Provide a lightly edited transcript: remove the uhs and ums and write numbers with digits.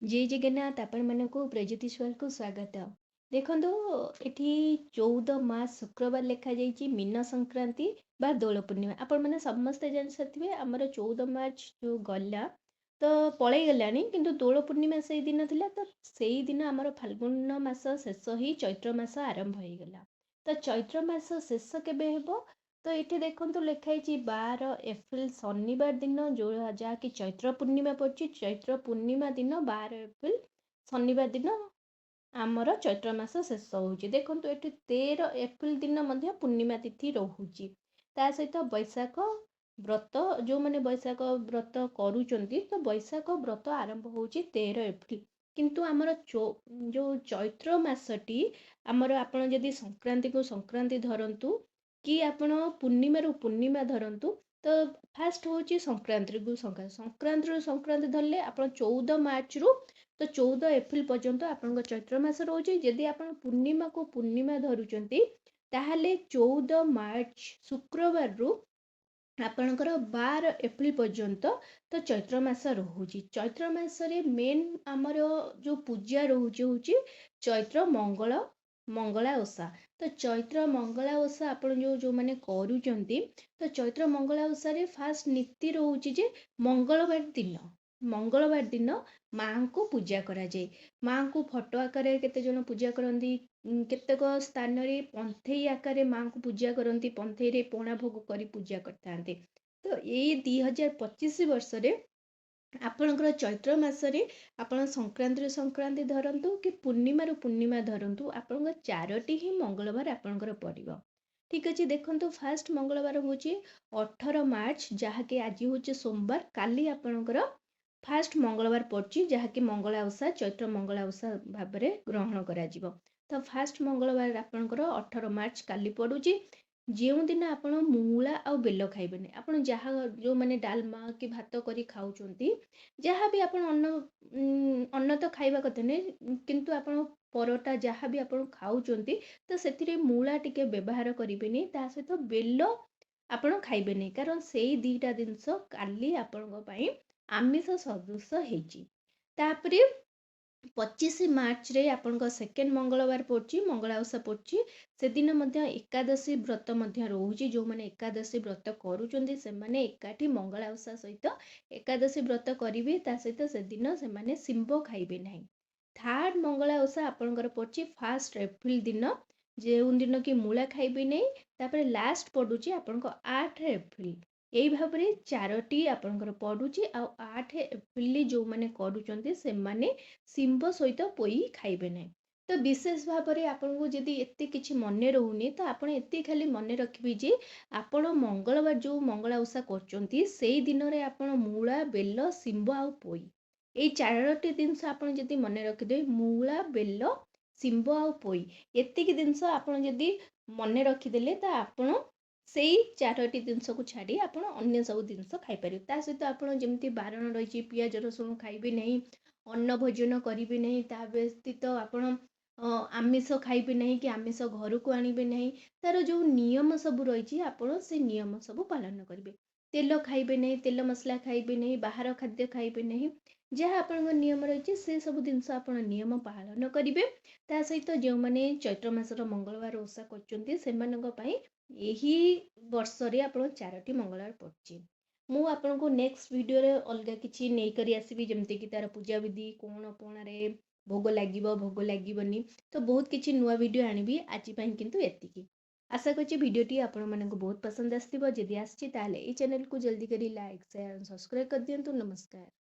जय जगन्नाथ आपण मानक प्रज्योतिश्वर को स्वागत। देखो एठी 14 मार्च शुक्रवार लिखा जाइए मीन संक्रांति बा दोल पूर्णिमा। आपण मैंने समस्ते जान सारे आमर 14 मार्च जो गला तो पलि गलानी किंतु दोल पूर्णिमा से दिन थिला तो सेई दिन आमर फाल्गुन मास शेष ही चैत्र मास आरंभ हो गला। तो चैत्र मास शेष केबे हेबो तो ये देखो लिखाई 12 एप्रिल शनिवार दिन जो जहाँकि चैत्र पूर्णिमा पड़ी चैत्र पूर्णिमा दिन 12 एप्रिल शनिवार दिन आमर चैत्र मास शेष हो देखो ये 13 एप्रिल दिन पूर्णिमा तिथि रोचे ता सहित बैशाख व्रत जो मैंने बैशाख व्रत करुँच तो बैशाख व्रत आरंभ हो 13 एप्रिल किंतु आमर जो चैत्र मसटी आमर आपड़ जदि संक्रांति को संक्रांति धरतु कि आपण पूर्णिमा पूर्णिमा धरतु तो फास्ट हूँ संक्रांति को संक्रांति संक्रांति धरले आप 14 मार्च रु तो 14 एप्रिल पर्यंत आपण चैत्र मास रोचे जदि आप पूर्णिमा को पूर्णिमा धरुचंती ताहले 14 मार्च शुक्रवार रु आपणकर 12 एप्रिल पर्यंत तो चैत्र मास रोचे चैत्र मासरे मेन आमर जो पूजा रोचे हूँ चैत्र मंगला ओषा तो चैत्र मंगला ओषा आपण जो मैंने करूचंती तो चैत्र मंगला ओषा फास्ट नीति रोचे जे मंगलवार दिन माँ को पूजा करा जाए माँ को फोटो आकार केते जन पूजा करती केतेक स्थान रे पंथई आकार माँ को पूजा करती पंथई रे पणा भोग करी पूजा करते तो ये 2025 वर्ष रे आपणकर चैत्र मसरे आपण संक्रांति संक्रांति धरतु कि पूर्णिमा पूर्णिमा धरतु आपण चारोटी ही मंगलवार आपणकर पड़ो ठीक अच्छे देखो फास्ट मंगलवार हूँ 18 मार्च जहाँकि आज हूँ सोमवार काली आपणकर फास्ट मंगलवार पड़ी जहाँकि मंगला ओषा चैत्र मंगला ओषा भाव में ग्रहण करा तो फास्ट मंगलवार आपणकर 18 मार्च काली पड़ुची जो दिन आप मूला आ बेल खाइबे आप जहाँ जो मैंने डालमा कि भात करी खाऊंट जहाँ भी आप अन्न तो खाइबा कथा नहीं किंतु आप परोटा जहाँ भी आप खाऊंट तो से मूला टिके व्यवहार करें ता सहित बेल आपण खाइबे नहीं कारण से दीटा जिनस काली आपण आमिष सदृश होपर 25 मार्च रे आपण सेकेंड मंगलवार पड़ी मंगला ओषा पड़ी से दिन एकादशी व्रत रोचे जो मैंने एकादशी व्रत करुँच से एकाठी मंगला ओषा सहित एकादशी व्रत करेंगे सहित से दिन से शिंब खाइबे ना थर्ड मंगला ओषा आपणकर पड़ी फास्ट एप्रिल दिन जो दिन कि मूला खाइबे नहीं लास्ट पड़ुची आपण 8 एप्रिल यही भाव में चारोटी आपणकर पड़ुची 8 एप्रिल जो मैंने करुँच से शिंब सहित पोई खाइबे ना तो विशेष भाव में आपको जदि एत कि मन रोनी तो आप खाली मन रखिए जे आपण मंगलवार जो मंगला ओषा कर दिन में आप मूला बेल शिंब आ पोई ये चारोटी जिनस आप मन रखिदे मूला बेल शिंब आ पोई एतिक जिनस आप मन रखिदे तो आपण से चारोटी जिनस को छाड़ी आप अन्य सब जिनस खाईपर सहित आपड़ जमी बारण रही पियाज रसुण खाइबे नहीं अन्न भोजन करेंगे नहीं ता व्यतीत आपण आमिष खाइबे नहीं कि आमिष घर को आणवे नहीं तार जो नियम सब रही आपड़ से नियम सब पालन करेंगे तेल खाइबे नहीं तेल मसला खाइबे नहीं बाहर खाद्य खाइबे नहीं जहाँ आपण नियम रही से सब जिनस आप नियम पालन करेंगे ता सहित जो मैंने चैत्र मासर मंगलवार ओषा कर यही वर्ष रे आपण चारोटी मंगलवार पड़े मु आपन को नेक्स्ट वीडियो रे अलग किसी नहीं करी आसबि जमती कि तार पूजा विधि कौन पणारे भोग लागनी तो बहुत किसी नुआ वीडियो आनिबी आज किंतु एतिकी आशा करछि वीडियोटी आपण मानक बहुत पसंद आसथिबो जदि आछि ताले ए चैनल को जल्दी करी लाइक शेयर सब्सक्राइब कर दियंतु नमस्कार।